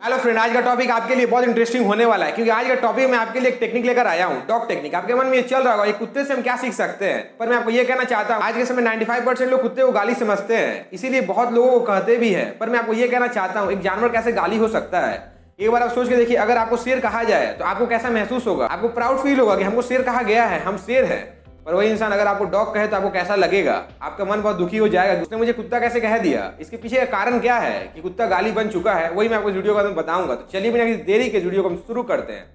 Hello friend, आज का topic आपके लिए बहुत इंटरेस्टिंग होने वाला है, क्योंकि आज का टॉपिक मैं आपके लिए एक टेक्निक लेकर आया हूँ, डॉग टेक्निक। आपके मन में ये चल रहा होगा, ये कुत्ते से हम क्या सीख सकते हैं, पर मैं आपको ये कहना चाहता हूँ आज के समय 95% लोग कुत्ते को गाली समझते हैं, इसीलिए बहुत लोगों को कहते भी हैं। पर मैं आपको ये कहना चाहता हूँ एक जानवर कैसे गाली हो सकता है। एक बार आप सोच के देखिए, अगर आपको शेर कहा जाए तो आपको कैसा महसूस होगा? आपको प्राउड फील होगा कि हमको शेर कहा गया है, हम शेर हैं। पर वही इंसान अगर आपको डॉग कहे तो आपको कैसा लगेगा? आपका मन बहुत दुखी हो जाएगा, उसने मुझे कुत्ता कैसे कह दिया। इसके पीछे का कारण क्या है कि कुत्ता गाली बन चुका है, वही मैं आपको इस वीडियो के अंदर बताऊंगा। तो चलिए बिना किसी देरी के वीडियो को हम शुरू करते हैं।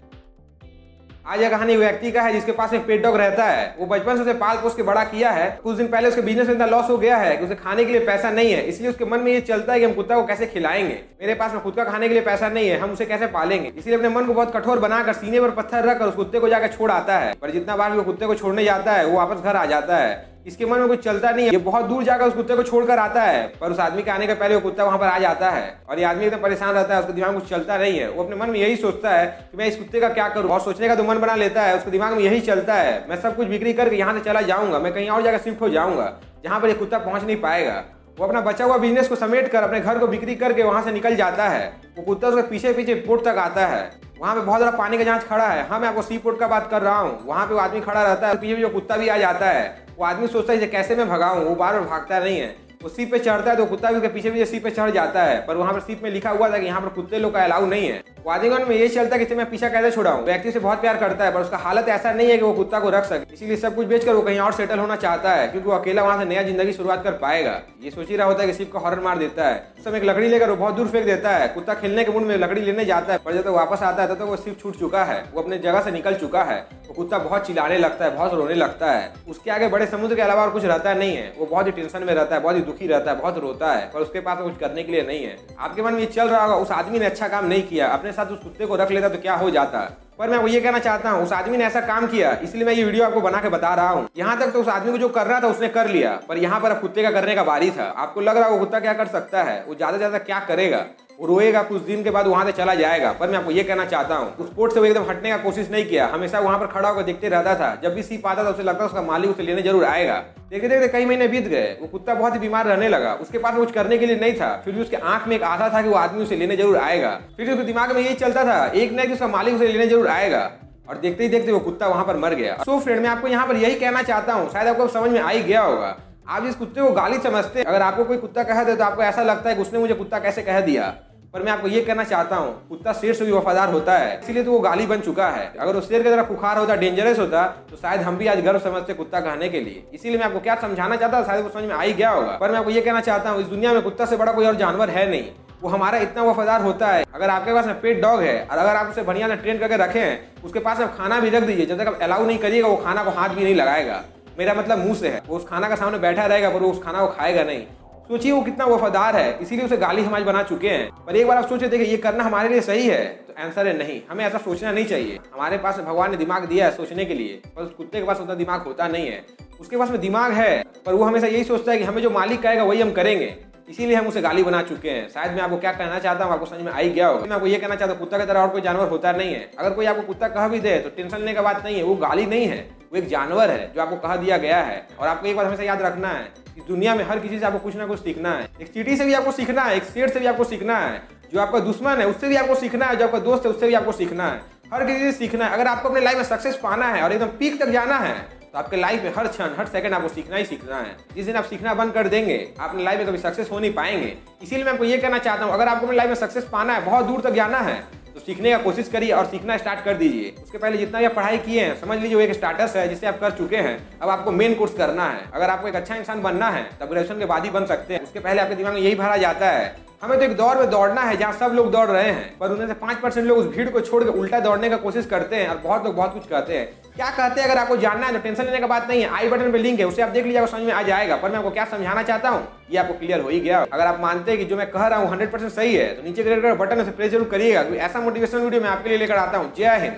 आज यह कहानी व्यक्ति का है जिसके पास एक पेट डॉग रहता है। वो बचपन से उसे पाल पोस के बड़ा किया है। कुछ दिन पहले उसके बिजनेस में इतना लॉस हो गया है कि उसे खाने के लिए पैसा नहीं है, इसलिए उसके मन में ये चलता है कि हम कुत्ता को कैसे खिलाएंगे। मेरे पास में खुद का खाने के लिए पैसा नहीं है, हम उसे कैसे पालेंगे। इसलिए अपने मन को बहुत कठोर बनाकर सीने पर पत्थर रखकर उस कुत्ते को जाकर छोड़ आता है। पर जितना बार वो कुत्ते को छोड़ने जाता है वो वापस घर आ जाता है। इसके मन में कुछ चलता नहीं है, ये बहुत दूर जाकर उस कुत्ते को छोड़कर आता है। पर उस आदमी के आने के पहले वो कुत्ता वहां पर आ जाता है और ये आदमी एकदम परेशान रहता है। उसके दिमाग में कुछ चलता नहीं है। वो अपने मन में यही सोचता है कि मैं इस कुत्ते का क्या करूं, और सोचने का तो मन बना लेता है। उसके दिमाग में यही चलता है, मैं सब कुछ बिक्री करके यहाँ से चला जाऊंगा, मैं कहीं और जगह शिफ्ट हो जाऊंगा जहां पर ये कुत्ता पहुंच नहीं पाएगा। वो अपना बचा हुआ बिजनेस को समेट कर अपने घर को बिक्री करके वहां से निकल जाता है। वो कुत्ता उसके पीछे पीछे पोर्ट तक आता है। वहां पे बहुत बड़ा पानी का जहाज खड़ा है। हाँ, मैं आपको सी पोर्ट का बात कर रहा हूँ। वहां पे वो आदमी खड़ा रहता है, पीछे जो कुत्ता भी आ जाता है। वो आदमी सोचता है कैसे मैं भगाऊं, वो बार बार भागता नहीं है। वो सीप पे चढ़ता है तो कुत्ता भी उसके पीछे पीछे सीप पे चढ़ जाता है। पर वहां पर सीप में लिखा हुआ था कि यहाँ पर कुत्ते लोग का अलाउ नहीं है। वो आदमी मन में यही चलता है कि मैं पीछा कैसे छुड़ाऊं। व्यक्ति से बहुत प्यार करता है पर उसका हालत ऐसा नहीं है कि वो कुत्ता को रख सके, इसीलिए सब कुछ बेचकर वो कहीं और सेटल होना चाहता है, क्योंकि वो अकेला वहां से नया जिंदगी शुरुआत कर पाएगा। ये सोच ही रहा होता है कि सीप को हॉर्न मार देता है। उस समय एक लकड़ी लेकर वो बहुत दूर फेंक देता है। कुत्ता खेलने के मूड में लकड़ी लेने जाता है, पर जब तक वापस आता है तब तक वो सीप छूट चुका है, वो अपने जगह से निकल चुका है। वो कुत्ता बहुत चिल्लाने लगता है, बहुत रोने लगता है। उसके आगे बड़े समुद्र के अलावा और कुछ रहता नहीं है। वो बहुत ही टेंशन में रहता है, बहुत ही दुखी रहता है, बहुत रोता है, पर उसके पास कुछ करने के लिए नहीं है। आपके मन में ये चल रहा होगा उस आदमी ने अच्छा काम नहीं किया, अपने साथ उस कुत्ते को रख लेता तो क्या हो जाता। पर मैं वो ये कहना चाहता हूँ उस आदमी ने ऐसा काम किया, इसलिए मैं ये वीडियो आपको बना के बता रहा हूँ। यहाँ तक तो उस आदमी को जो कर रहा था उसने कर लिया, पर यहाँ पर अब कुत्ते का करने का बारी था। आपको लग रहा है वो कुत्ता क्या कर सकता है? वो ज्यादा से ज्यादा क्या करेगा? वो रोएगा, कुछ दिन के बाद वहां से चला जाएगा। पर मैं आपको ये कहना चाहता हूँ उस पोर्ट से वो एकदम हटने का कोशिश नहीं किया, हमेशा वहां पर खड़ा होकर देखते रहता था। जब भी सीप आता था उसे लगता उसका मालिक उसे लेने जरूर आएगा। देखते देखते कई महीने बीत गए। वो कुत्ता बहुत ही बीमार रहने लगा। उसके पास कुछ करने के लिए नहीं था, फिर भी उसके आंख में एक आशा था कि वो आदमी उसे लेने जरूर आएगा। फिर उसके दिमाग में यही चलता था एक न एक उसका मालिक उसे लेने जरूर आएगा। और देखते ही देखते वो कुत्ता वहां पर मर गया। सो फ्रेंड, मैं आपको यहाँ पर यही कहना चाहता हूँ, शायद आपको समझ में आ ही गया होगा। आप इस कुत्ते को गाली समझते हैं। अगर आपको कोई कुत्ता कह दे तो आपको ऐसा लगता है कि उसने मुझे कुत्ता कैसे कह दिया। पर मैं आपको ये कहना चाहता हूँ कुत्ता शेर से भी वफादार होता है, इसीलिए तो वो गाली बन चुका है। अगर वो शेर की तरह खुखार होता, डेंजरस होता, तो शायद हम भी आज गर्व समझते कुत्ता कहने के लिए। इसीलिए मैं आपको क्या समझाना चाहता हूँ शायद वो समझ में आ ही गया होगा। पर मैं आपको ये कहना चाहता हूँ इस दुनिया में कुत्ता से बड़ा कोई और जानवर है नहीं। वो हमारा इतना वफादार होता है। अगर आपके पास में पेट डॉग है और अगर आप उसे बढ़िया से ट्रेन करके रखें, उसके पास में खाना भी रख दीजिए, जब तक आप अलाउ नहीं करिएगा वो खाना को हाथ भी नहीं लगाएगा। मेरा मतलब मुंह से है। वो उस खाना का सामने बैठा रहेगा पर वो उस खाना को खाएगा नहीं। सोचिए वो कितना वफादार है, इसीलिए उसे गाली हम आज बना चुके हैं। पर एक बार आप सोचे देखिए ये करना हमारे लिए सही है? तो आंसर है नहीं, हमें ऐसा सोचना नहीं चाहिए। हमारे पास भगवान ने दिमाग दिया है सोचने के लिए, पर उस कुत्ते के पास उतना दिमाग होता नहीं है। उसके पास में दिमाग है पर वो हमेशा यही सोचता है कि हमें जो मालिक कहेगा वही हम करेंगे, इसीलिए हम उसे गाली बना चुके हैं। शायद मैं आपको क्या कहना चाहता हूँ आपको समझ में आ ही गया होगा। मैं आपको ये कहना चाहता हूँ कुत्ता की तरह और कोई जानवर होता नहीं है। अगर कोई आपको कुत्ता कह भी दे तो टेंशन लेने का बात नहीं है, वो गाली नहीं है, वो एक जानवर है जो आपको कह दिया गया है। और आपको एक बात हमेशा याद रखना है कि दुनिया में हर किसी से आपको कुछ ना कुछ सीखना है। एक चींटी से भी आपको सीखना है, एक शेर से भी आपको सीखना है, जो आपका दुश्मन है उससे भी आपको सीखना है, जो आपका दोस्त है उससे भी आपको सीखना है। हर किसी से सीखना है। अगर आपको अपने लाइफ में सक्सेस पाना है और एकदम पीक तक जाना है तो आपके लाइफ में हर क्षण हर सेकंड आपको सीखना ही सीखना है। जिस दिन आप सीखना बंद कर देंगे आप अपने लाइफ में कभी सक्सेस हो नहीं पाएंगे। इसीलिए मैं आपको ये कहना चाहता हूँ अगर आपको अपने लाइफ में सक्सेस पाना है, बहुत दूर तक जाना है, तो सीखने का कोशिश करिए और सीखना स्टार्ट कर दीजिए। उसके पहले जितना भी आप पढ़ाई किए हैं समझ लीजिए वो एक स्टार्टस है जिसे आप कर चुके हैं। अब आपको मेन कोर्स करना है। अगर आपको एक अच्छा इंसान बनना है तब ग्रेजुएशन के बाद ही बन सकते हैं। उसके पहले आपके दिमाग में यही भरा जाता है हमें तो एक दौड़ में दौड़ना है जहाँ सब लोग दौड़ रहे हैं, पर उनमें से 5% लोग उस भीड़ को छोड़ के उल्टा दौड़ने का कोशिश करते हैं और बहुत लोग बहुत कुछ कहते हैं। क्या कहते हैं अगर आपको जानना है तो टेंशन लेने का बात नहीं है। आई बटन पे लिंक है, उसे आप देख लीजिए, समझ में आ जाएगा। पर मैं आपको क्या समझाना चाहता हूँ ये आपको क्लियर हो ही गया। अगर आप मानते हैं कि जो मैं कह रहा हूँ 100% सही है तो नीचे के बटन से प्रेस जरूर करिएगा, क्योंकि ऐसा मोटिवेशनल वीडियो मैं आपके लिए लेकर आता हूँ। जय हिंद।